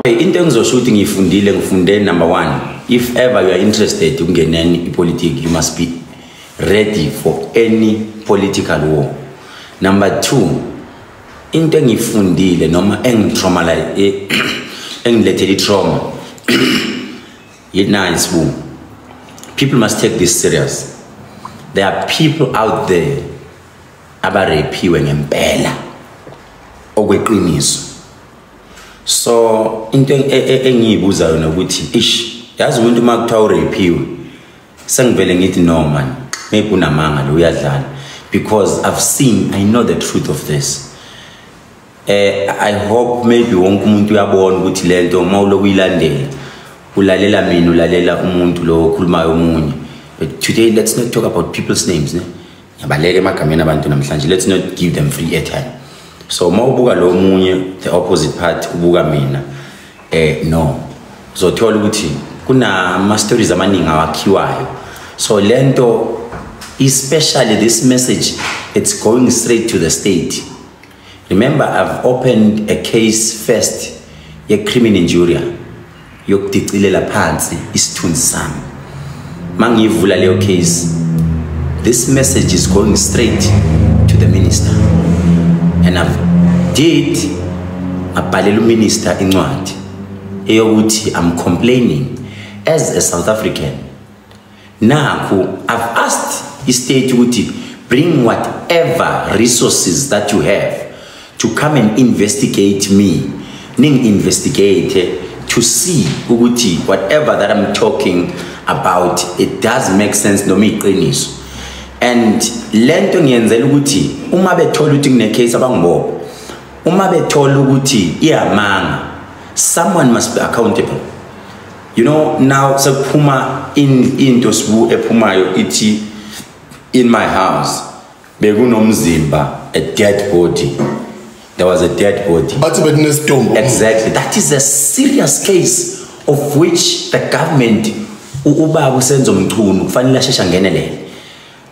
Into engizosho ngifunde number 1, if ever you are interested ukungeneni ipolitiki, you must be ready for any political war. Number 2, into engifundile noma engilethele trauma nice boom. People must take this serious. There are people out there abarepiwe ngempela okweqiniso. So into engiyibuza yona ukuthi yazi umuntu makuthiwa urepiwe sengivele ngithi no man, maybe unamanga lo uyadlala, because I know the truth of this. I hope maybe wonke umuntu uyabona ukuthi lento mawulo kuyilandela ulalela mina ulalela umuntu lo okhulumayo omunye. But today let's not talk about people's names, ne? Yabaleke emagameni abantu namhlanje, let's not give them free airtime. So mawubuka lo omunye the opposite party ubuka mina no, uzothola ukuthi kuna ama stories amaningi awakhiwayo. So lento, especially this message, it's going straight to the state. Remember, I've opened a case first ye criminal injury yokudicilela phansi isithunzi sami. Mangivula leyo case, this message is going straight to the minister, and I've abhalela uminister incwadi eyokuthi I'm complaining as a South African. Now I've asked the state ukuthi bring whatever resources that you have to come and investigate me. Investigate to see ukuthi whatever that I'm talking about, it does make sense no me iqiniso. And lento ngiyenzela ukuthi uma bethola ukuthi kune case abangibopha, uma bethola ukuthi iyamanga, someone must be accountable. You know, now sekuphuma into sibu ephumayo ithi in my house bekunomzimba, a dead body. There was a dead body. Exactly. That is a serious case of which the government ubaba usenzo mchunu kufanele ashesha ngenelele.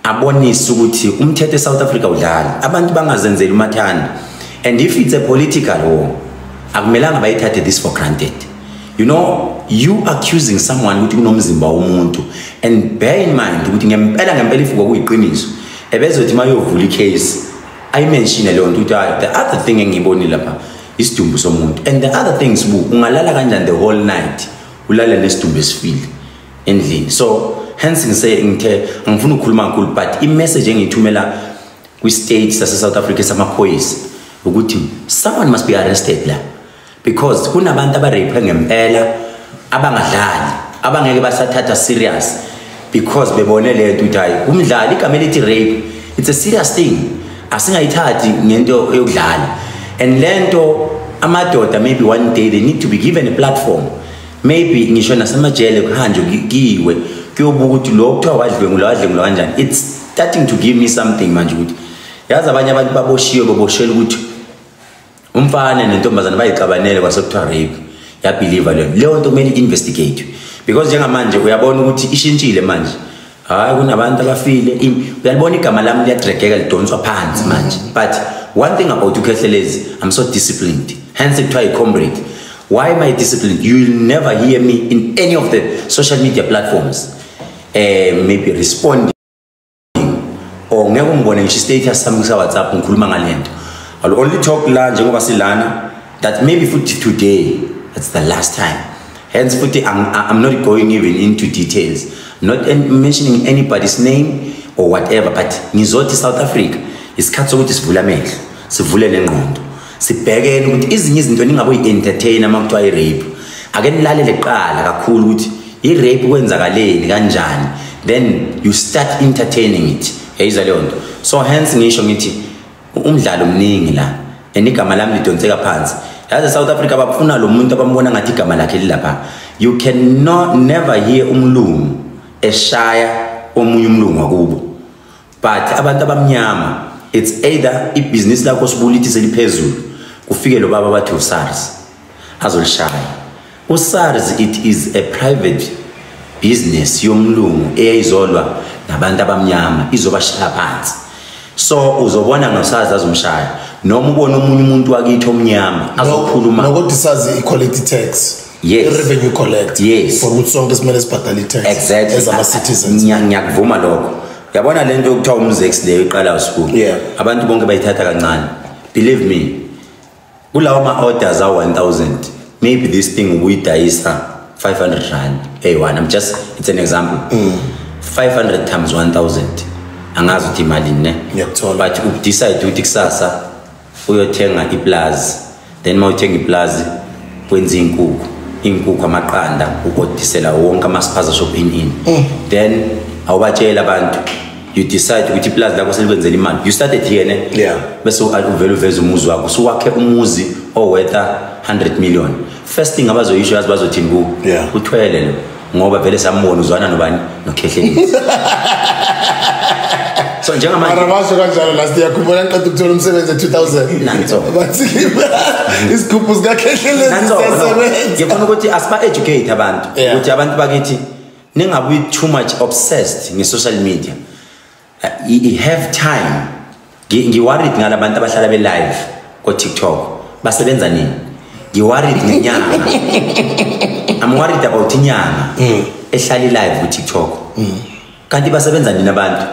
Abonisa ukuthi umthetho eSouth Africa udlala. Abantu bangazenzeli umathanda. And if it's a political war, akumelanga bayithathe this for granted. You know, you accusing someone ukuthi unomzimba womuntu, and bear in mind ukuthi ngempela ifuko kuyiqiniso. Ebezothi mayovula icase I mentioned the other thing engibonile lapha isidumbu somuntu, and the other things ungalala kanjani the whole night ulala nesidumbu esifile endlini. So hence ngifuna ukukhuluma kakhulu, but i-message engithumela kwi-state sase-South Africa samaphoyisa ukuthi someone must be arrested la, because kunabantu abarephe ngempela abangadlali abangeke basathatha serious because bebone lento ukuthi hayi umdlali igama elithi rape, it's a serious thing. Asingayithathi ngento yokudlala. And lento amadoda maybe one day they need to be given a platform. Maybe ngisho nasemajele kuhanjwe kiwe kuyobuka ukuthi lo kuthiwa wadlwengula kanjani. It's starting to give me something manje ukuthi yazi abanye abantu baboshela ukuthi umfana nentombazana bayixabanele kwasekuthiwa rape, yabelieve leyo nto kumele investigate, because njengamanje uyabona ukuthi ishintshile manje. Hayi kunabantu abafile uyalibona igama lami liyadregeka lidonswa phansi manje. But one thing about uKhehlelezi, I'm so disciplined, hence kuthiwa i-comrade. Why am I disciplined? You will never hear me in any of the social media platforms maybe responding or ngeke ngibone ngisho status sami ku WhatsApp ngikhuluma ngalento. I'll only talk la njengoba silana that maybe futhi today that's the last time. Hence futhi I'm not going even into details, not mentioning anybody's name or whatever, but ngizothi South Africa isikhathi sokuthi sivule amehlo, sivule nengqondo, sibhekene ukuthi izinye izinto ningabe uyi-entertain ama kuthiwa i-rape. Ake nilalele qala kakhulu ukuthi i-rape kwenzakaleni kanjani, then you start entertaining it. Yayizwa leyo nto. So hence ngisho ngithi umdlalo omningi la, and igama lami lidonseka phansi. Yazi South Africa bafuna lo muntu abambona ngathi igama lakhe lilapha. You never hear umlungu eshaya omunye umlungu wakubo. But abantu abamnyama, it's either ibusiness lakho sibuliti seliphezulu kufike lo baba bathi uSARS azolishaya. uSARS, it is a private business yomlungu eyayizolwa nabantu abamnyama izobashaya phansi. So uzobona ngoSARS azomshaya noma ubona omunye umuntu wakithi omnyama azokhuluma nokuthi sazi equality tax. Yes. Revenue collect. Yes. For which sonke simele sibhadale tax. Exactly. As ama citizens. Ngiyakuvuma lokho. Yabona lento yokuthiwa umzex leyo iqala school. Yeah. Abantu bonke bayithatha kancane. Believe me. Kulawa ma orders are 1000. Maybe this thing we dayisa 500 rand. A1. It's an example. 500 times 1000. Angazi uthi imali ne. Ngiyakuthola. But you decide ukuthi kusasa uyothenga iplaza. Then mawuthenga iplaza kwenza inkukhu amaqanda ukodisela wonke amaspaza shop in. Then awubatshela abantu you decide ukuthi iplaza lakho selikwenzela imali. You started here ne. Yeah. Bese uvela uveza umuzi wakho. So wakhe umuzi owetha 100 million. First thing abazoyisho yazi bazothini ku. Uthwele lo ngoba vele sambona uzwana nobani noKhehleni. So njengamanje arabasho kanjalo last year kubona nqeda ukuthola umsebenzi 2000 nanzo bathi isigubhu sikaKhehleni sisebenza. Ngifuna ukuthi asiba educate abantu ukuthi abantu bakithi ningabe too much obsessed nge-social media. You have time. Ngiworried ngalabantu abahlala be live ko TikTok basebenza nini. Ngiworried ngenyanga. I'm worried about inyanga ehlala live ku TikTok. Kanti basebenza nini abantu?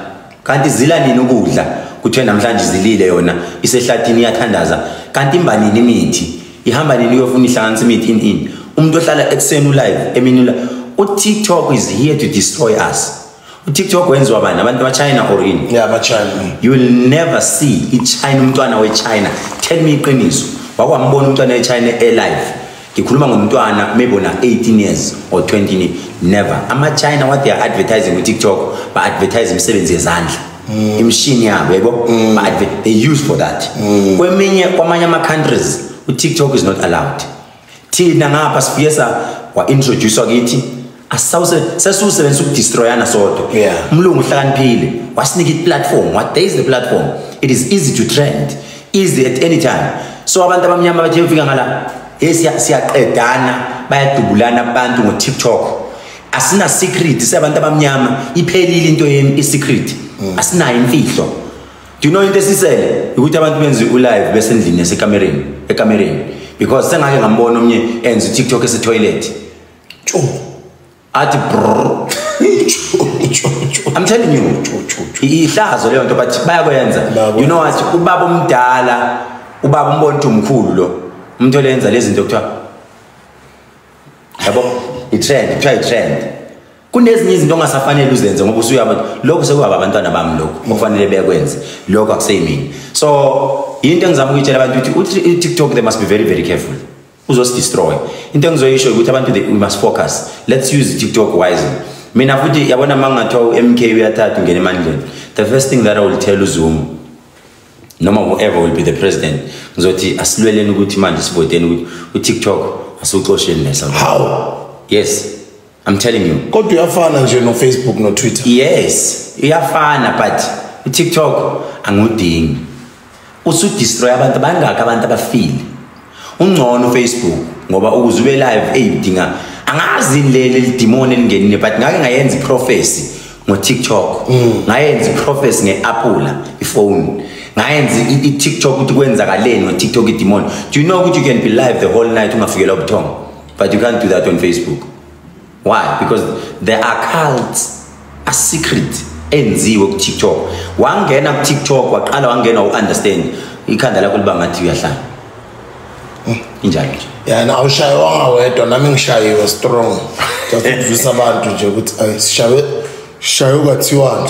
Kanti zila nini ukudla kuthiwe namhlanje zilile yona isehlathini iyathandaza kanti imba nini imithi ihamba nini uyofuna ihlanganisa imithi in umuntu ohlala ekseni live emini TikTok is here to destroy us. TikTok wenziwa abantu China or in China. You will never see China umntwana we-China. Tell me iqiniso wakwambona umntwana we-China live. Ngikhuluma ngomntwana maybe na 18 years or 20 years. Never. China what they are advertising with TikTok but advertise imisebenzi yezandla. Imshini yabo yebo but they use for that. Kwamanye ama countries TikTok is not allowed. Thina ngapha sifiyesa wa introduce kithi sesusebenzisa ukudestroyana sodwa. Umlungu uhlakaniphile wasinika i-platform. What there is the platform? It is easy to trend, easy at any time. So abantu abamnyama bathe ufika ngala siyaqedana bayadubulana abantu ngo-TikTok. Asina secret sebantu abamnyama iphelile into yemi i-secret. Asinayo imfihlo. Do you know into esisele ukuthi abantu benze u-live besendlini ekamereni because sengake ngambona omnye enza u-TikTok ese-toilet. Ati brrr. I'm telling you. Ihlazo leyo nto but bayakwenza. You know what? Ubaba omdala, ubaba umbona ukuthi umkhulu lo. Umuntu olenza lezi zinto kuthiwa yabo i-trend. Kunezinye izinto ongasafanele uzenze ngoba usuyaba lokho sekuba abantwana bami lokho okufanele bekwenze. Lokho akuseyimini. So into engizama ukuyitshela abantu ukuthi TikTok they must be very very careful. Uzos destroy. Into engizoyisho ukuthi abantu we must focus. Let's use TikTok wisely. Mina futhi yabona mangathiwa MK uyathatha ungena emandleni. The first thing that I will tell uZuma noma whoever will be the president ngizothi asilweleni ukuthi manje sivoteni ukuthi uTikTok asuxosheni nesa. How? Yes. I'm telling you. Kodwa uyafana nje no Facebook no Twitter. Yes. Uyafana but uTikTok angudingi. Usu destroy abantu bangaka abantu abafile. Ungcono Facebook ngoba uzube live eyidinga angazi lele demon elingenile but ngake ngayenza prophecy ngo TikTok. Ngayenza prophecy ngeApple iphone. Ngayenza iTikTok ukuthi kwenzakaleni ngo TikTok idemon. Do you know ukuthi you can be live the whole night ungafikela ubuthongo but you can't do that on Facebook. Why? Because there are cults a secret enziwe ku TikTok. Wangena ku TikTok waqala wangena understand ikhanda lakho liba ngathi uyahlala. Injalo nje. Yeah, na awushaywa wedwa nami ngishayiwe strong. Just ukuvisa abantu nje ukuthi sishaye ukathiwani.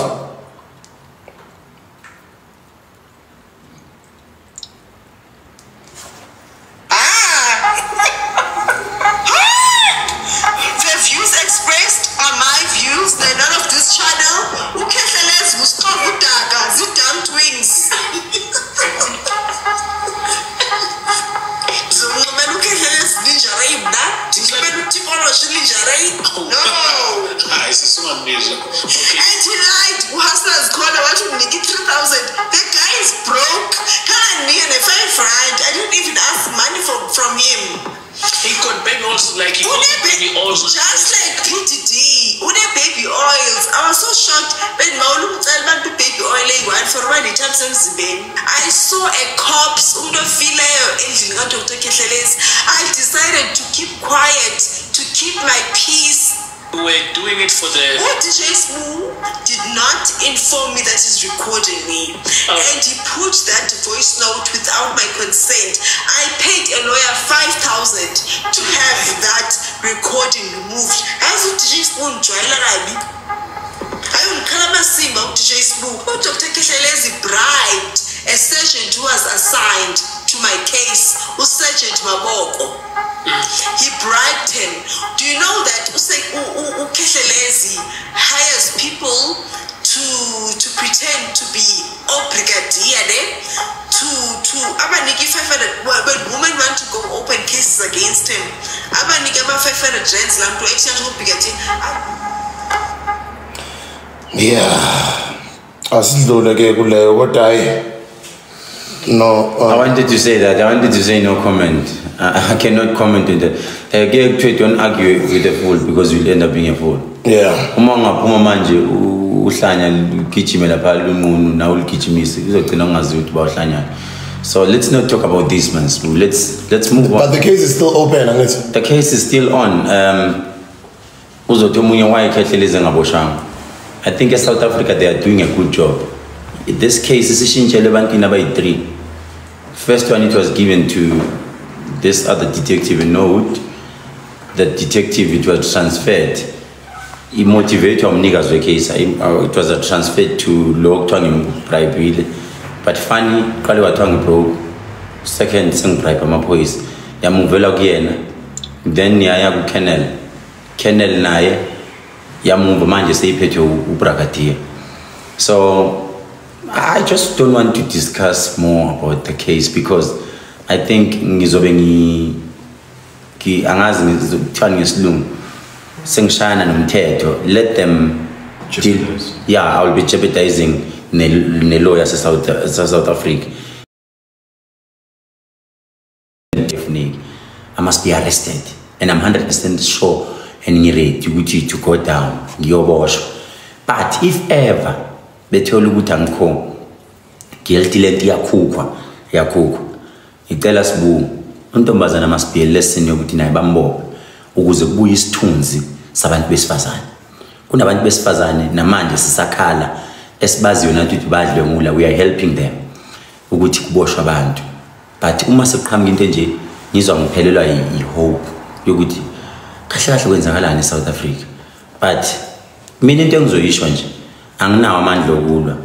The views expressed are my views. They're none of this channel. Ukhehlelezi kusiqhava udaka zidam twins. And tonight, Hustlers called about to make it 3,000. The guy is broke. Can't me and a 5 rand. I didn't even ask money from him. He got baby oils like he got baby oils. Just like PDD, baby oils. I was so shocked when baby oil for one I saw a corpse. I decided to keep quiet, to keep my peace. We were doing it for the... DJ Smooth did not inform me that he's recording me. And he put that voice note without my consent. I paid a lawyer 5,000 to have that recording removed. As DJ Smooth joined DJ Smooth, Dr. Keshelezi bribed a sergeant who was assigned to my case, Sergeant Maboko. He bribed him. Do you know that Keshelezi hires people to pretend to be brigadier to abaniki 500 when women want to go open cases against him. Abaniki 500 rands lam to exchange with brigadier. Yeah, what I wanted to say that. I wanted to say no comment. I cannot comment on that. Don't argue with the fool because you'll end up being a fool. Yeah. So let's not talk about this, man. Let's move on. But the case is still open, and it's... The case is still on. I think in South Africa they are doing a good job. This case is in 3. First one, it was given to this other detective in Norwood. The detective, it was transferred. He motivated niggas the case. It was transferred to Loktwang bribe. But funny, Kaliwatwang broke. Second, sing bribe police. Ya muvela again. Then ya Kennel. Kennel naye. Ya move manje seipeto ubrakatia. So I just don't want to discuss more about the case because I think ngizobe let them deal. Yeah, I will be jeopardizing the lawyers in South Africa. I must be arrested, and I'm 100% sure and ready to go down. But if ever bethole ukuthi angikho guilty lento yakhukwa icela sibu untombazana must be a lesson yokuthi naye bambophe ukuze kubuye isithunzi sabantu besifazane. Kunabantu besifazane namanje sisakhala esibaziyo nathi ukuthi badlwengula, we are helping them ukuthi kuboshwe abantu. But uma sekuqhamuka into nje ngizwa ngiphelelwa ihope yokuthi kahle kahle kwenzakalani eSouth Africa. But mina into engizoyisho nje anginawo amandla okulwa,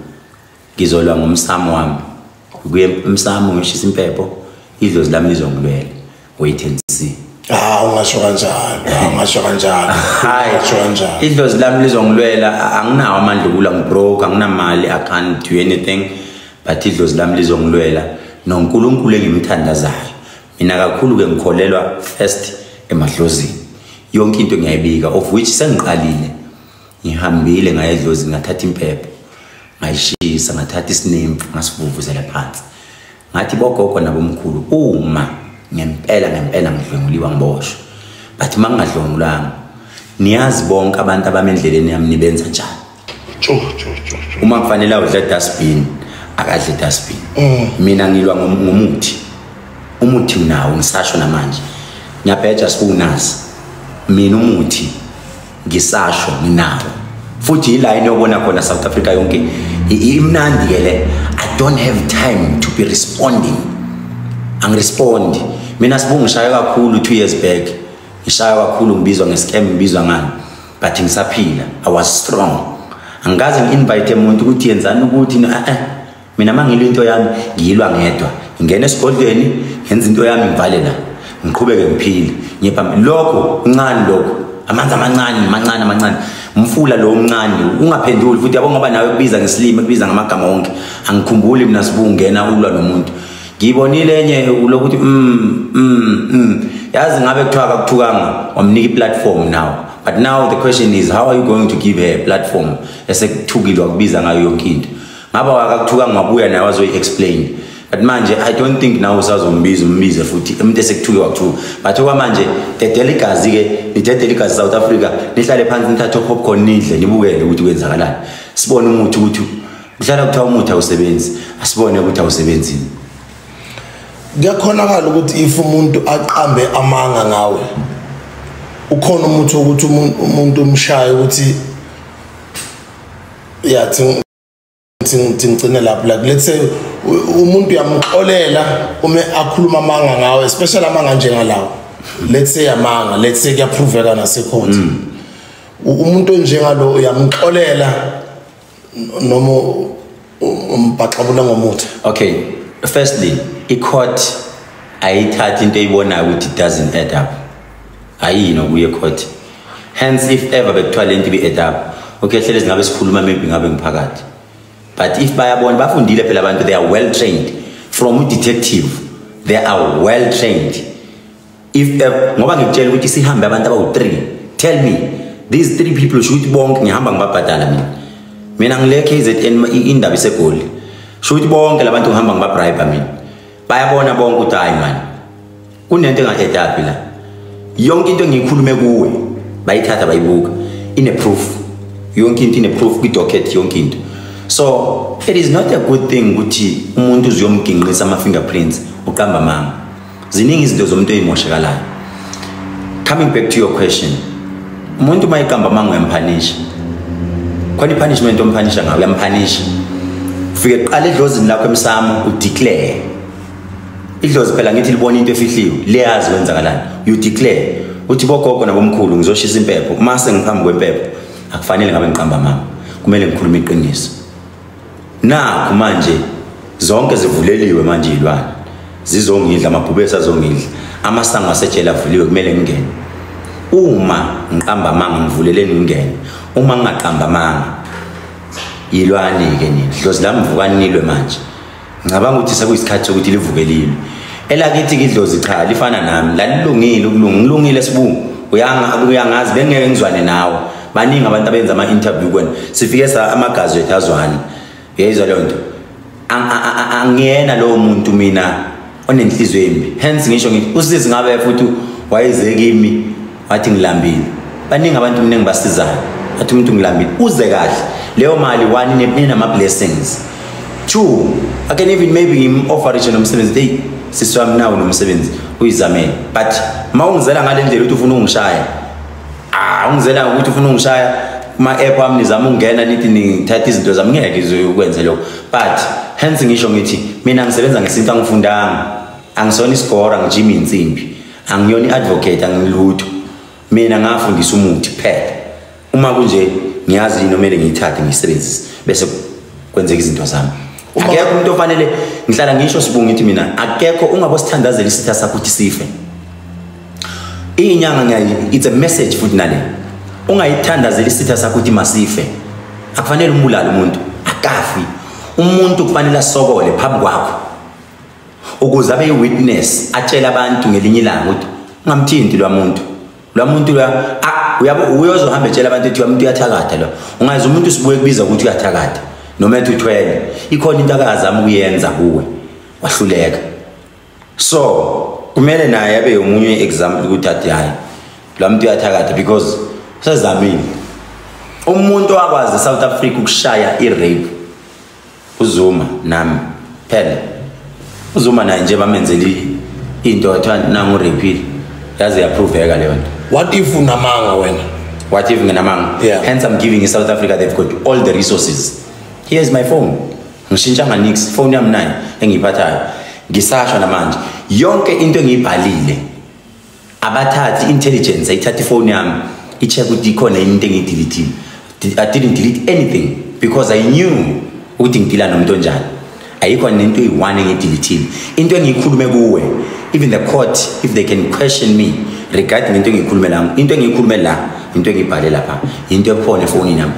ngizolwa ngomsamo wami. Kuye umsamo ngishisa impepho, idlozi lami lizongilwela. Wait and see. Ungasho kanjalo. Hayi, idlozi lami lizongilwela, anginawo amandla okulwa, ngibroke, anginamali, I can't do anything. But idlozi lami lizongilwela noNkulunkulu engimthandazayo. Mina kakhulu ke ngikholelwa first emadlozini. Yonke into ngiyayibika, of which sengiqalile. Ngihambile ngayedlozi ngathatha impepho ngayishisa ngathatha isinemfu ngasivuvuzela phansi ngathi bogogo nabomkhulu uma ngempela ngidlwenguliwa ngiboshwe but mangingadlwengulanga niyazi bonke abantu abamendleleni yami nibenza njani uma kufanele udle dustbin akadle dustbin mina ngilwa umuthi unawo ngisasho namanje ngiyabheja sibunazi mina umuthi ngisasho nginawo futhi iline yobona khona South Africa yonke imnandi ke le. I don't have time to be responding. Angirespond mina sibungu ngishaya kakhulu 2 years back, ngishaya kakhulu ngibizwa ngescam ngibizwa ngani, but ngisaphila. I was strong. Angaze ngi-invite umuntu ukuthi yenzani ukuthi mina mangilo into yami ngiyilwa ngedwa, ngingena esigodlweni ngenza into yami ngivale la ngiqhubeke ngiphile ngiphambili. Lokho uncane lokho amanzi amancane mfula lo omncane ungaphenduli futhi yabo ngoba nawe kubiza ngesilime kubiza ngamagama wonke angikhumbuli mina sibungena ulwa nomuntu ngibonile enye lokuthi yazi ngabe kuthiwa akuthukanga wamnika iplatform now. But now the question is, how are you going to give her a platform esekuthukile wakubiza ngayo yonke into? Ngaba akakuthukanga ngabuya naye wazoyi explain but manje I don't think now usazombiza futhi umuntu esekuthuke wakuthuka but okwamanje dedela igazi ke nidedela igazi South Africa nihlale phansi nithathe popcorn nidle nibukele ukuthi kwenzakalani sibone umuthi ukuthi uhlala kuthiwa umuthi awusebenzi asibone ukuthi awusebenzi kuyakhonakala ukuthi if umuntu aqambe amanga ngawe ukhona umuthi ukuthi umuntu umshaye ukuthi yathi ngicine lapho like let's say umuntu uyamxolela uma akhuluma amanga ngawe especially amanga njengalawo let's say amanga let's say kuyaproveka nasecourt umuntu njengalo uyamxolela noma umbhaxabula ngomuthi. Okay, firstly icourt ayithathi into eyibona ukuthi it doesn't add up ayino kuye court hence if ever bekuthiwa lento be add up okay hlele singabe sikhuluma maybe ngabe ngiphakathi but if bayabona bafundile phela abantu they are well trained from detective they are well trained if ngoba ngikutshela ukuthi sihambe abantu abawu3 tell me these 3 people should bonke ngihamba ngibabhadala mina ngile KZN indaba isegoli should bonke labantu ngihamba ngibabribe mina bayabona bonke ukuthi hayi man kunento enga-add up la yonke into engiyikhulume kuwe bayithatha bayibuka ine proof yonke into ine proof kwi-docket yonke into so it is not a good thing ukuthi umuntu uziyomginqisa ama-fingerprints uqamba manga ziningi izinto zomuntu eyimoshekalayo. Coming back to your question, umuntu mayiqamba manga uyamphanisha khona i-punishment omphanisha ngayo uyamphanisha ufike qala edlozini lakho emsamo udeclare idlozi phela ngithi libona into efihliwe leyazi kwenzakalani you declare uthi bogogo nabomkhulu ngizoshisa impepho mase ngiphambi kwempepho akufanele ngabe ngiqamba mama kumele ngikhulume iqiniso nakho manje zonke zivuleliwe manje ilwane zizongidla amabhubesi azongidla amasango asejela avuliwe kumele ngingene uma ngiqamba manga ngivuleleni ngingene uma ngingaqamba manga ilwane ke nini dlozi lami vukanilwe manje ngicabanga ukuthi sekuyisikhathi sokuthi livukelile elakithi idlozi cha lifana nami lalilungile ngilungile sibu uyangazi bengeke ngizwane nawe baningi abantu abenza ama interview kwena sifike sa amagazi wethu azwane yezwa le nto angiyena lo muntu mina onenhliziyo embi hence ngisho ngithi usizi ngabe futhi wayeze kimi wathi ngilambile baningi abantu mina ngibasizayo athi umuntu ngilambile uze kahle leyo mali one inama blessings 2 I can even maybe offer nomsebenzi hey siswami nawo nomsebenzi uyizamela but mawungizela ngale ndlela uthi ufuna ungishaya ungizela ukuthi ufuna ungishaya kuma app ami nizama ungena nithi nithatha izinto zami ngeke izokwenza lokho but hence ngisho ngithi mina ngisebenza ngesinto angifundanga angisona iscore angijimi insimbi angiyona advocate angilutho mina ngafundisa umuthi phela uma kunje ngiyazi nomele ngiyithathe ngiyisebenzise bese kwenzeka izinto zami akekho umuntu ofanele ngihlala ngisho sibunga ngithi mina akekho ungabosithandazela isitha sakho ukuthi sife inyanga ngiyayi it's a message futhi nale ungayithandazela isitha sakho ukuthi masife akufanele umbulala umuntu akafi umuntu kufanele asokole phambi kwakho ukuze abe witness atshela abantu ngelinye ilanga ukuthi ungamthinti lo muntu uyozohamba etshela abantu ukuthi umuntu uyathakatha lo ungazi umuntu sibuye kubiza ukuthi uyathakatha noma ethi uthwele ikhona into akazama ukuyenza kuwe wahluleka so kumele naye abe umunye example ukuthi athi hayi lo muntu uyathakatha because sezamile umuntu wakwazi South Africa ukushaya irape uZuma nami phela uZuma naye nje bamenzeli into athi nangu rape yaze yaproveka leyo nto. What if unamanga wena? What if nginamanga? Yeah. Hence I'm giving in South Africa they've got all the resources. Here's my phone. Ngishintsha nix phone yami nayo engiyiphathayo. Ngisasha namanje yonke into engiyibhalile abathathi intelligence ayithatha ifone yami icheck ukuthi ikhona into engiyidelete. I didn't delete anything because I knew ukuthi ngidila nomuntu onjani. Ayikho nento eyi1 engiyidelete. Into engiyikhulume kuwe even the court if they can question me regarding into engiyikhulume la into engiyikhulume la into engibhale lapha into ekhona efonini yami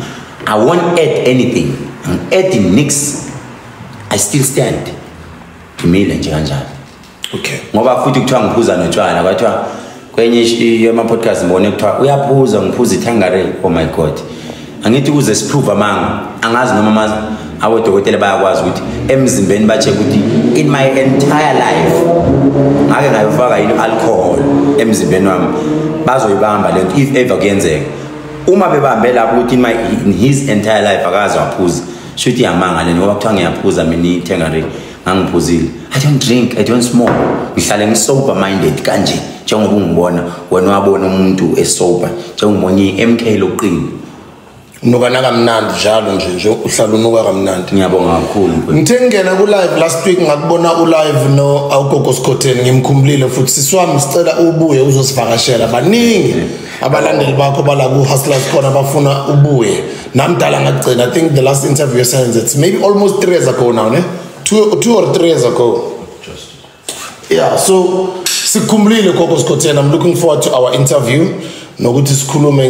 I won't add anything. I'm adding nix. I still stand. Kimile nje kanjalo. Okay. Ngoba futhi kuthiwa ngiphuza notshwala kwathiwa kwenye ama podcast ngibone kuthiwa uyaphuza ngiphuza ithangare oh my god. Angithi kuze siprove amanga angazi noma abodokotela bayakwazi ukuthi emzimbeni bacheck ukuthi in my entire life ngake ngayifaka yini alcohol emzimbeni wami bazoyibamba lento if ever kuyenzeka uma bebambe lapho ukuthi in his entire life akaze waphuza shothi yamanga le ngoba kuthiwa ngiyaphuza mina ithengari ngangiphuzile I don't drink, I don't smoke. Ngihlale ngisober minded kanje njengoba ungibona wena wabona umuntu esober njengomnye iMK loqini. Unokana kamnandi njalo nje uhlala unuka kamnandi. Ngiyabonga kakhulu. Ngithe ngena ku live last week ngakubona u live no awugogo Skhotheni ngimkhumbulile futhi siswami sicela ubuye uzosivakashela baningi abalandeli bakho bala ku Hustlers khona bafuna ubuye. Namdala ngagcina I think the last interview says it's maybe almost 3 years ago now ne. 2 or 3 years ago. Yeah, so sikhumbulile gogo Skhotheni. I'm looking forward to our interview. Nokuthi sikhulume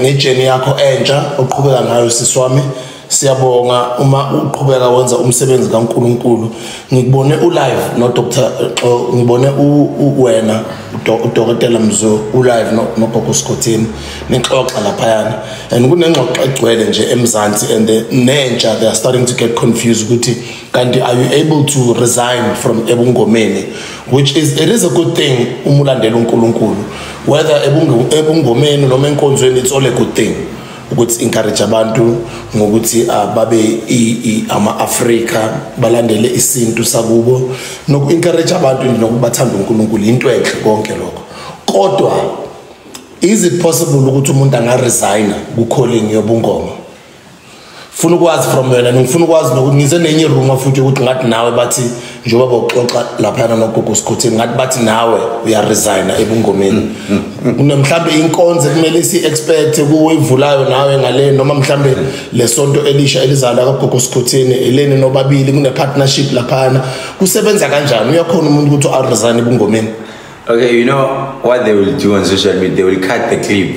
ngejourney yakho entsha oqhubeka ngayo siswami. Siyabonga uma uqhubeka wenza umsebenzi kaNkulunkulu. Ngikubone ulive no Dr. ngibone wena uDokotela Mzo ulive no gogo Skhotheni nixoxa lapha yana. And kunengxoxo egcwele nje eMzansi and nentsha they are starting to get confused ukuthi kanti are you able to resign from ebungomeni, which is it is a good thing umulandela uNkulunkulu whether ebungomeni noma enkonzweni it's all a good thing ukuthi encourage abantu ngokuthi babe ama-Afrika balandele isintu sakubo noku encourage abantu nokubathanda uNkulunkulu into enhle konke lokho. Kodwa is it possible ukuthi umuntu angaresign ku calling yobungoma? Funa ukwazi from wena ngifuna ukwazi nokuthi ngize nenye room futhi ukuthi ngathi nawe bathi njengoba boxoxa lapha na nogogo Skhotheni ngathi bathi nawe uyaresign ebungomeni. Kunemhlambe inkonzo kumele si expect kuwevulayo nawe ngale noma mhlambe lesonto elisha elizala kagogo Skhotheni elene nobabili kune partnership lapha kusebenza kanjani uyakhona umuntu ukuthi aresign ebungomeni? Okay, you know what they will do on social media, they will cut the clip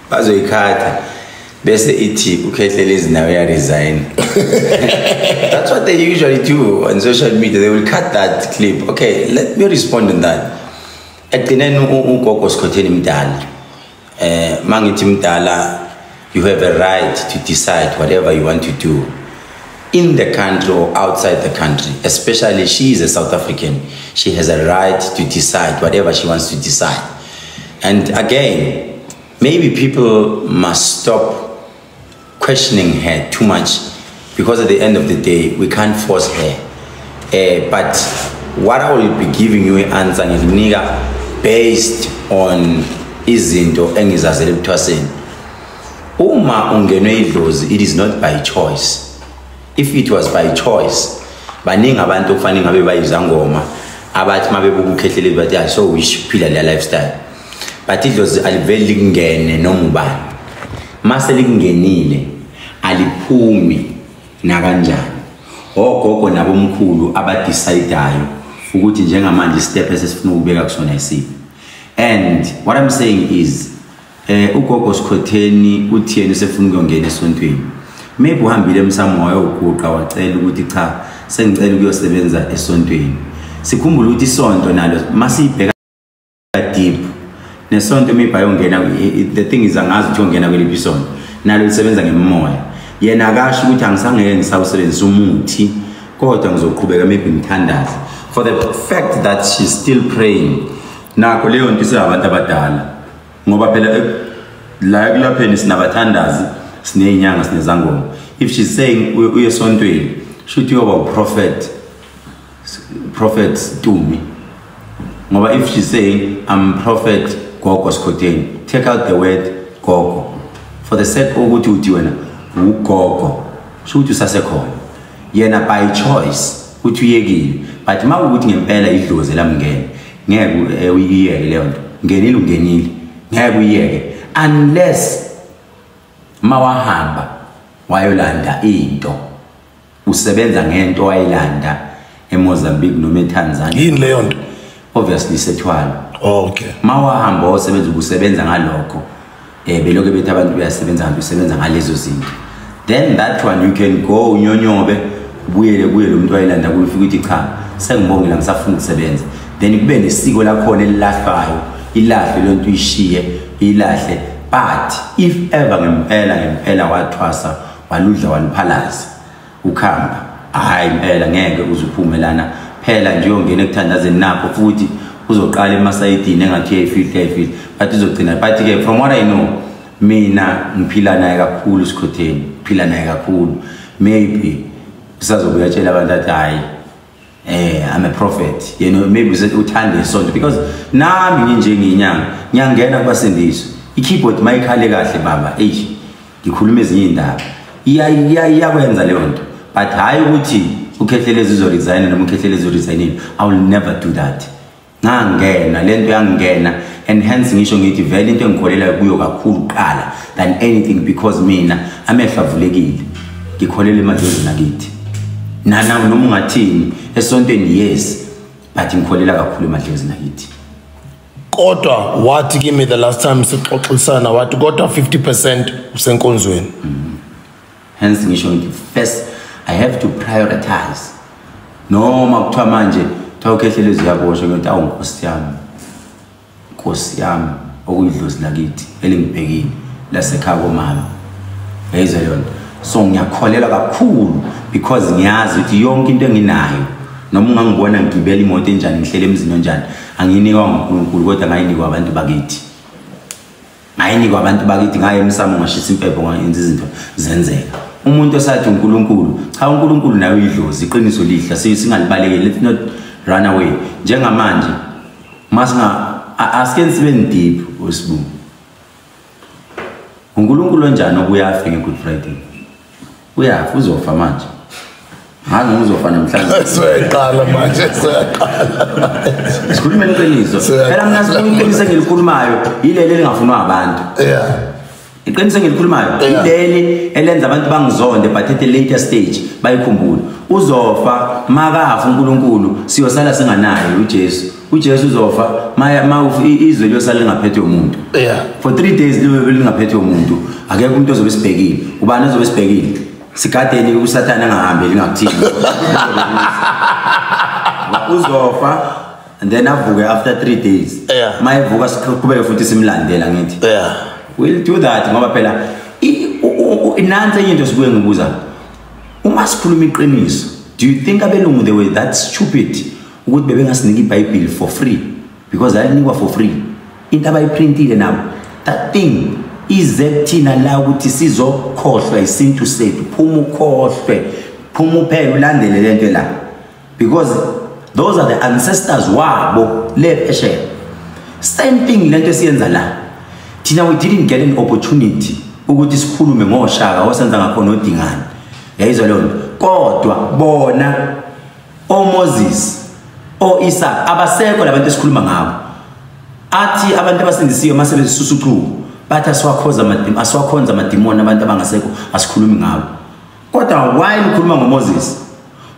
bazoyikhatha bese ithi ukhethelezi nawe ya resign. That's what they usually do on social media. They will cut that clip. Okay, let me respond on that. Ekugcineni ugogo Skhotheni mdala. Mangithi mdala, you have a right to decide whatever you want to do in the country or outside the country. Especially she is a South African. She has a right to decide whatever she wants to decide. And again, maybe people must stop questioning her too much because at the end of the day we can't force her. But what I will be giving you an answer based on izinto engizazele ebuthwaseni. Uma ungenwe idlozi, it is not by choice. If it was by choice, baningi abantu kufanele ngabe bayizangoma abathi mabebuka ukhethelezi bathi so wish phila le lifestyle. But idlozi aliveli lingene noma ubani. Mase lingenile aliphumi na kanjani. Ogogo nabomkhulu abadecidayo ukuthi njengamanje step esifuna ukubeka kusona isiphi. And what I'm saying is ugogo Skhotheni uthi yena usefuna ukungena esontweni. Maybe uhambile emsamoya uguqa wacela ukuthi cha sengicela ukuyosebenza esontweni. Sikhumbula ukuthi isonto nalo masibheka deep nesonto mayibhayongena the thing is angazi ukuthi ongena kweliphi isonto nalo lisebenza ngemoya. Yena akasho ukuthi angisangeke ngisawusebenzisa umuthi kodwa ngizoqhubeka maybe ngithandaza for the fact that she's still praying. Nakho leyo nto isabantu abadala ngoba phela la kulapheni sinabathandazi sinezinyanga sinezangoma. If she's saying uyesontweni should yoba prophet Tumi. Ngoba if she's saying I'm prophet Gogo Skhotheni, take out the word Gogo for the sake ukuthi uthi wena ugogo should usasekhona yena by choice uthi uyekile. But uma ukuthi ngempela idlozi lamngene ngeke uyiyeke leyo nto. Ngenile ungenile ngeke uyiyeke unless mawahamba wayolanda into usebenza ngento wayilanda eMozambique noma eTanzania. Yini leyo nto? Obviously sethwala. Oh, okay. Mawahamba osebenza ukusebenza ngalokho beloke bethi abantu bayasebenza kanti usebenza ngalezo zinto. Then that one you can go unyonyobe ubuyele kuye lo muntu wayilanda kufika ukuthi cha sengibongela ngisafuna ukusebenza. Then kube nesiko lakhona elilahlayo ilahle lonto uyishiye ilahle. But if ever ngempela wathwasa waludla waliphalaza ukhamba hayi impela ngeke uzuphumelana phela nje uyongena ekuthandazeni napho futhi uzoqala emasayidini engathi uyayifihla but uzogcina but ke from what I know mina ngiphila naye kakhulu Sikhotheni phila naye kakhulu maybe usazobuya tshela abantu athi hayi I'm a prophet you know maybe uthande isonto because nami nje ngiyinyanga ngiyangena kubasendiso ikeyboard mayikhale kahle baba ngikhuluma ezinye indaba iyakwenza leyo nto but hayi ukuthi ukhethelezi uzoresign noma ukhethelezi uresign I will never do that ngangena lento yangena and hence ngisho ngithi vele into engikholela kuyo kakhulu qala than anything because mina amehlavulekile ngikholela emadlozini akithi noma ungathini esontweni yes but ngikholela kakhulu emadlozini akithi kodwa wathi kimi the last time sixoxisana wathi kodwa 50% usenkonzweni hence ngisho ngithi first I have to prioritize noma kuthiwa manje thawukhethelezi yaboshwe ngithi Nkosi yami okuyidlozi lakithi elingibhekile lasekhaya komama yayizwa yona so ngiyakholela kakhulu because ngiyazi ukuthi yonke into enginayo noma ungangibona ngigibela imoto enjani ngihlele emzini onjani anginikwa uNkulunkulu kodwa ngayinikwa abantu bakithi ngaye emsamo ngashisa impepho ngayenza izinto zenzeka umuntu osathi uNkulunkulu cha uNkulunkulu nayo idlozi iqiniso lihla singalibalekele let's not run away njengamanje masinga asken sibe deep osibu uNkulunkulu onjani obuyafa ngeGood Friday uyafa uzofa manje hayi uzofa namhlanje soyaqala manje sikhuluma iqiniso phela mina sikhuluma ngelikhulumayo yileli lingafunwa abantu iqiniso ngelikhulumayo yileli elenza abantu bangizonde but at a later stage bayikhumbula uzofa makafa uNkulunkulu siyosala singanayo uJesu uzofa izwe liyosala lingaphethwe umuntu for 3 days lingaphethe umuntu akekho umuntu ozobe sibhekile ubani ozobe sibhekile sikadeni uSathane angahambi lingakuthini uzofa and then avuke after 3 days mayevuka siqhubeke futhi simlandela ngithi we'll do that ngoba phela inanze into sibuye ngibuza uma sikhuluma iqiniso do you think abelungu they were that stupid ukuthi bebengasinika iBhayibheli for free because ayinikwa for free into abayiprintile nabo that thing izetina la ukuthi sizokhohlwa isintu sethu phuma ukhohlwe phuma uphela ulandele lento la because those are the ancestors wabo le phesheya same thing lento esiyenza la thina we didn't get an opportunity ukuthi sikhulume ngoShaka osenza ngakhona odingana yayizwa leyo kodwa bona Moses Isaac abasekho labantu esikhuluma ngabo athi abantu abasindisiwe masebenzisa uqhubu bathi asiwakhonza amadimoni abantu abangasekho asikhulumi ngabo kodwa why ukhuluma ngoMoses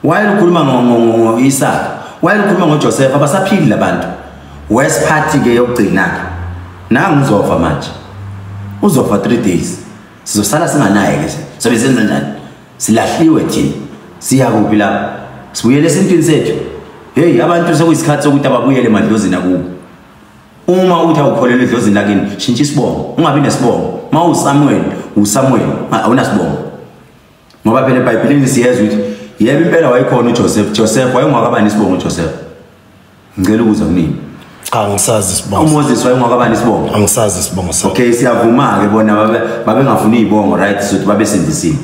why ukhuluma ngoIsaac why ukhuluma ngoJoseph abasaphili labantu west party ke yokugcina nangu uzofa manje uzofa 3 days sizosala singanaye ke sobe senza njani silahliwe thina siya kuphi la sibuyele esintwini sethu hey abantu sekuyisikhathi sokuthi ababuyele emadlozini akubo uma uthi awukholelwe edlozini lakini shintsha isibongo ungabi nesibongo uSamuel awunasibongo ngoba phela eBhayibhelini siyezwa ukuthi yebo impela wayekhona uJoseph wayengakabani isibongo uJoseph ngicela ukuza kunini angisazi isibongo uMoses wayengakabani isibongo angisazi isibongo sakhe okay siyavuma ke bona babengafuni izibongo right sokuthi babesindisini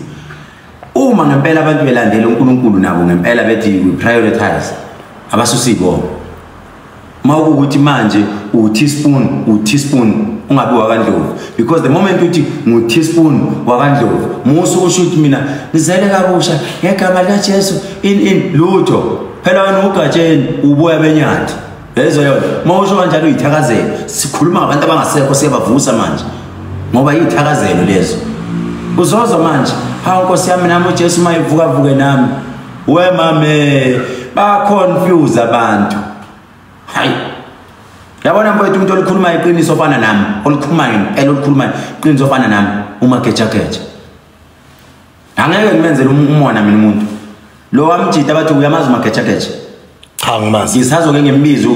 uma ngempela abantu belandela uNkulunkulu nabo ngempela bethi we prioritize abasusibo mawukuthi manje u-teaspoon ungabi wakandlovu because the moment uthi ngu-teaspoon wakandlovu musu usho ukuthi mina ngizele kabusha ngegama likaJesu in lutho phela wena ugatsheni uboya benyathi lezo yona mawusho kanjalo uyithakazela sikhuluma ngabantu abangasekho siyabavusa manje ngoba yithakazelo lezo uzozo manje hawu Nkosi yami nami uJesu mayivuka nami we mame ba confuse abantu hayi yabona mfowethu umuntu olikhuluma iqiniso ofana nami olikhulumayo olikhuluma iqiniso ofana nami uma kecha angeke ngimenzele umona mina umuntu lo wamjida bathi uyamazi makecha cha ngimazi ngisazoke ngimbiza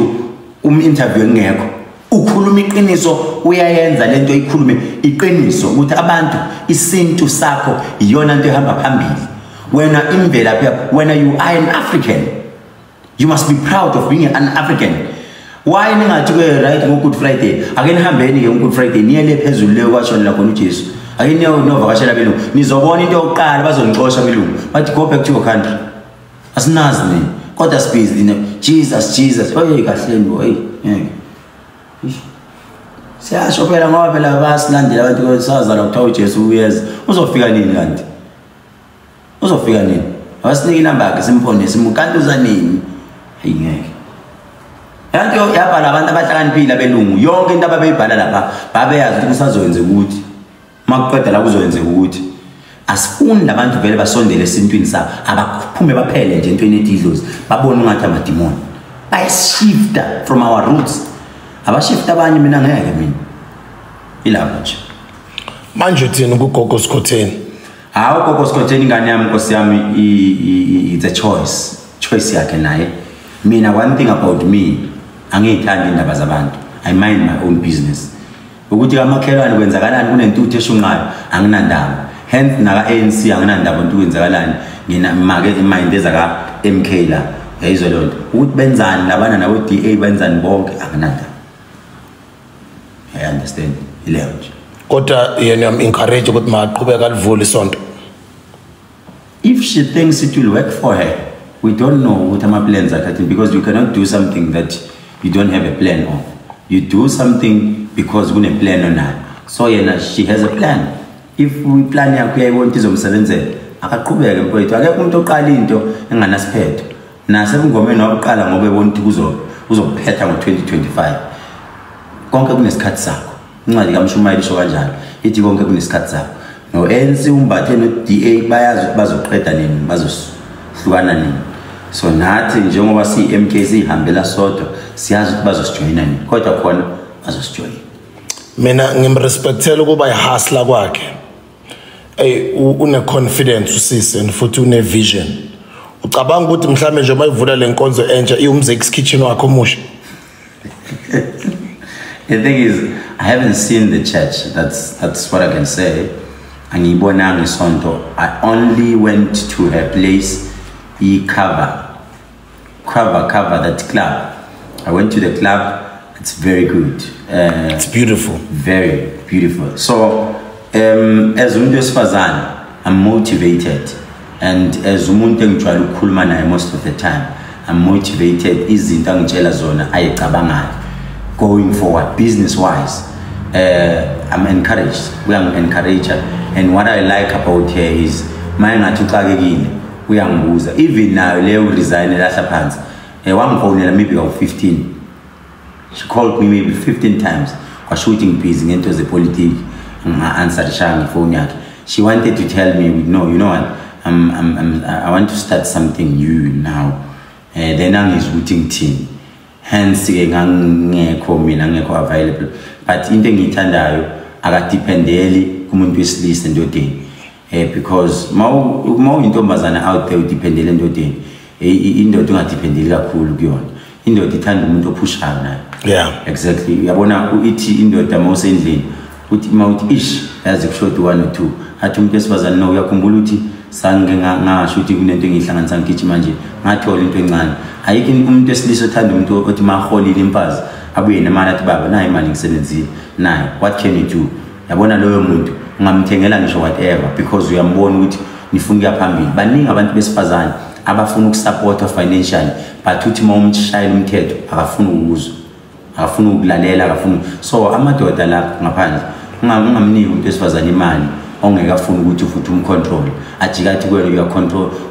interview engekho ukhuluma iqiniso uyayenza lento ikhulume iqiniso ukuthi abantu isintu sakho iyona into ehamba phambili when you are an African, you must be proud of being an African. Why not right on Good Friday? Again, Hambeni on Good Friday, nearly Pezule, watch on Laconiches. I know Vacasharabilu, Nizoboni to car was on Goshabilu, but go back to your country. As Nazni, God has peace, Jesus, oh, you got same boy. Say, I shall pay a mobile of us land, I want to go south of touches who is also figuring land. Also figuring. I was thinking about simple, some candles and name. Yanto yapa labantu abahlakaniphile belungu yonke into ababeyibhala lapha babeyazi ukuthi kusazoyenza ukuthi makuqeda la kuzoyenza ukuthi asifuni labantu vele basondele esintwini sa abaphume baphele nje entweni etidlozi babone ungathi amadimoni bayashifta from our roots abashifta abanye mina ngeke mina ilapho nje manje uthini kuGogo Skhotheni uGogo Skhotheni ingane yami Nkosi yami it's a choice yakhe naye mina one thing about me angiyithandi indaba zabantu I mind my own business ukuthi kamakhelwane kwenzakalani kunentuthu eshunqayo anginandaba hence naka ANC anginandaba into kwenzakalani ngina make imind ezaka MK la yayizwe lonto ukuthi benzani labana nabo DA benzani bonke anginandaba I understand ileyo nje kodwa yena encourage ukuthi maqhubeka livule isonto if she thinks it will work for her. We don't know what our plans are, because you cannot do something that you don't have a plan of. You do something because we have a plan on her. So she has a plan. If we plan we want to umsebenze akaqhubeka mfowethu akekho umuntu oqala into enganasiphetho nase kungomeni wakuqala ngoba ebona ukuthi uzophetha ngo2025 konke kunesikhathi sakho incwadi kaMshumayeli isho kanjalo ithi konke kunesikhathi sakho no ANC umbathe no DA bayazi bazoqeda nini bazohlukana nini so nathi njengoba siMK sihambela sodwa siyazi ukuthi bazosijoyina nini kodwa khona bazosijoyina mina ngimrespectela ukuba ihustler kwakhe une confidence usise futhi une vision ucabanga ukuthi mhlambe nje mayivula lenkonzo entsha iUmzek's kitchen wakho omusha The thing is I haven't seen the church that's what I can say angiyibonanga isonto I only went to her place cover that club I went to the club it's very good it's beautiful very beautiful so as umuntu wesifazane I'm motivated and as umuntu engijwayele ukukhuluma naye most of the time I'm motivated izinto angitshela zona ayicabangayo going forward business wise I'm encouraged we are encouraged and what I like about her is maye ngathi uxakekile uyangibuza even now leyo resign lahla phansi wangifonela maybe 15 she called me maybe 15 times kwa shooting busy ngento ze politics answer shangi phone yakhe she wanted to tell me no you know what I want to start something new now then angizwuthi team hence ke ngangekho mina ngekho available but into engiyithandayo akadependeli kumuntu wesilisa endodeni because mawu intombazana out there udependele endodeni indoda ungadependeli kakhulu kuyona indoda ithanda umuntu ophushayo nayo yeah exactly uyabona ithi indoda mawusendlini uthi mawuthi ish yazi kushoda 1 or 2 athi umuntu esifazana no uyakhumbula ukuthi sange ngasho ukuthi kunento engihlanganisa ngithi manje ngathola into encane ayike umuntu esilisa othanda umuntu othi maholile impazi abuye nemali athi baba nayi imali ngisebenzile nayi what can you do yabona loyo muntu ungamthengela ngisho whatever because uyambona ukuthi nifuna ukuya phambili baningi abantu besifazane abafuna ukusupporta financially but uthi mawumshayela umthetho akafuna ukuzwa akafuna ukulalela akafuna so amadoda lapha ngaphandle ungamniki umuntu esifazane imali ongeke afuna ukuthi futhi umcontrol ajikathi kwena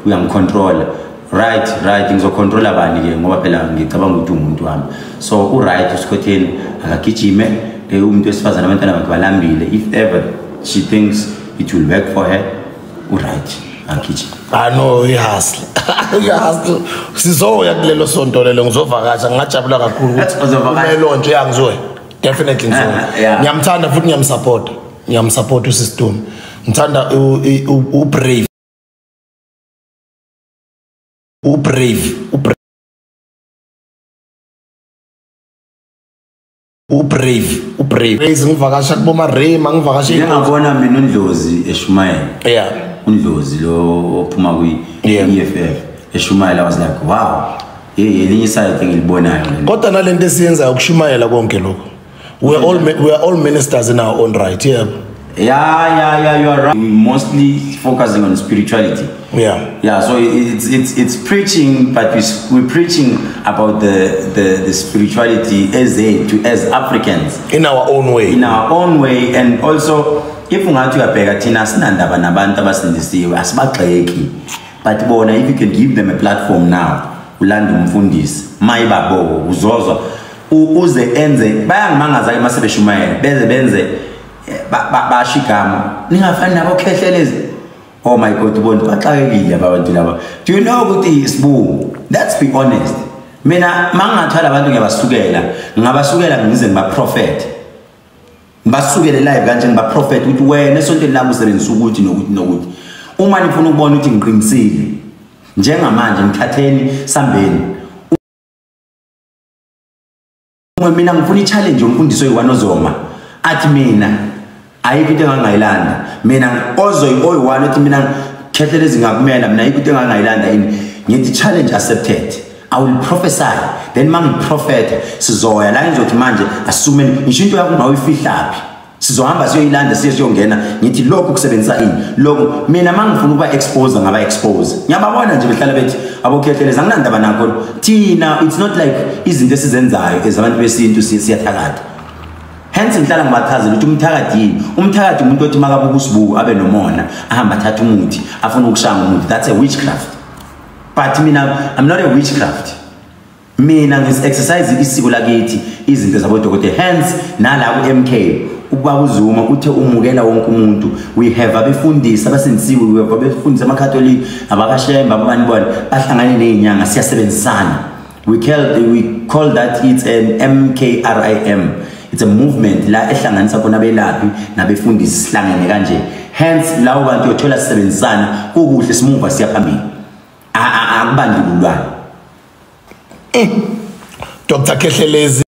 uyamcontrol right ngizocontrol abani ke ngoba phela ngicabanga ukuthi umuntu wami so uright uSkhotheni akagijime umuntu esifazane abantwana bakhe balambile if ever she thinks it will work for her uright akijime no ihustle ihustle sizoya kulelo sonto lelo ngizovakasha ngajabula kakhulu ukuthi umelo yangizoya definitely ngizoya ngiyamthanda futhi ngiyamsupport uSisTumi ngithanda ubrave ngivakasha kuboma Rema ngivakasha ngiyabona mina uNdlozi eShumayela yeah uNdlozi lo ophuma kwi EFF eshumayela was like wow elinye side engilibonayo kodwa nalento esiyenza ukushumayela konke lokho we are all ministers in our own right yeah you are right. We mostly focusing on spirituality. So it's preaching, but we're preaching about the spirituality as Africans in our own way, and also if ungathi uyabheka thina sinandaba nabantu abasindisiwe asibagxeki, but bona if you can give them a platform now ulanda umfundisi mayibabo uzozwa uze enze bayangimangaza ke masebeshumayela benze bashigama ningafani nabo khehlelezi. Oh my God, ubona baxakekile abantu laba. Do you know ukuthi isibu? Let's be honest. Mina mangathwala abantu ngiyabasukela ngize ngiba prophet. Ngibasukele live kanje ngiba prophet ukuthi wena esontweni lami usebenzisa ukuthi nokuthi. Uma nifuna ukubona ukuthi ngiqinisile njengamanje ngithatheni sambeni. Mina ngifuna i-challenge yomfundiso yiwanozoma. Athi mina ayikho into engangayilanda mina oyi-one ethi mina khethelezi ngakumela mina ayikho into engangayilanda yini ngithi challenge accepted. I will prophesy then mangiprofethe sizoya la ngizothi manje asume ngisho into yakho ngawuyifihlaphi sizohamba siyoyilanda siyongena ngithi lokho kusebenzisa ini lokho mina mangifuna ukuba expose ngaba expose ngiyababona nje behlala bethi abokhethelezi anginandaba nakho thina it's not like izinto esizenzayo ezabantu besintu siyathakatha. Hence ngihlala ngibachaza ukuthi umthakathi yini umthakathi umuntu othi makabuka usibuku abe nomona ahamba athatha umuthi afuna ukushanga umuntu. That's a witchcraft. But mina I'm not a witchcraft. Mina ngisi-exercise isiko lakithi izinto zabodokotela. Hence nala ku-MK ukuba uzuma uthe umukela wonke umuntu. We have abefundisi abasindisiwe, we have abefundisi amakatholika abakashemba abani bona bahlangane nezinyanga siyasebenzisana. We call that it's an MKRIM. It's a movement la ehlanganisa khona belaphi nabefundisi sihlangene kanje. Hence lawo bantu yothola sisebenzisana kukuhle simuva siyaphambili akubandlululwana. Dr. Khethelezi